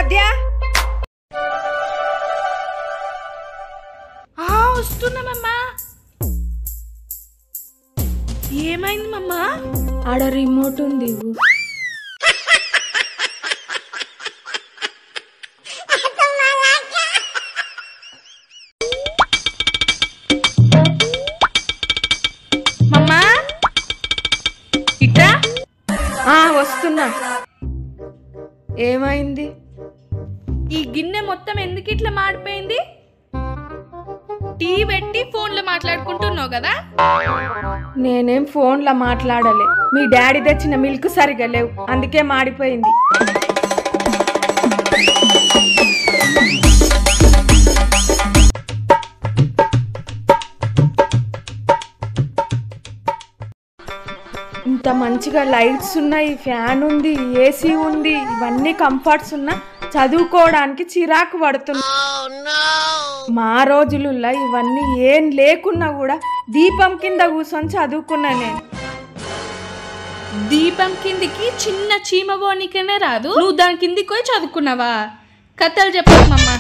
ఆద్య వస్తున్నామమ్మా. ఏమైంది మమ్మా? ఆడ రిమోట్ ఉంది. మమ్మా ఇట్రా. వస్తున్నా. ఏమైంది? ఈ గిన్నె మొత్తం ఎందుకు ఇట్లా మాడిపోయింది? టీ పెట్టి ఫోన్లో మాట్లాడుకుంటున్నావు కదా? నేనేం ఫోన్లో మాట్లాడలే. మీ డాడీ తెచ్చిన మిల్క్ సరిగా లేవు, అందుకే మాడిపోయింది. ఇంత మంచిగా లైట్స్ ఉన్నాయి, ఫ్యాన్ ఉంది, ఏసీ ఉంది, ఇవన్నీ కంఫర్ట్స్ ఉన్నా చదువుకోవడానికి చిరాకు పడుతుంది. మా రోజులలో ఇవన్నీ ఏం లేకున్నా కూడా దీపం కింద కూర్చొని చదువుకున్నా నేను. దీపం కిందికి చిన్న చీమ బోనికనే రాదు, నువ్వు దాని కిందికి పోయి చదువుకున్నావా? కథలు చెప్పమ్మా.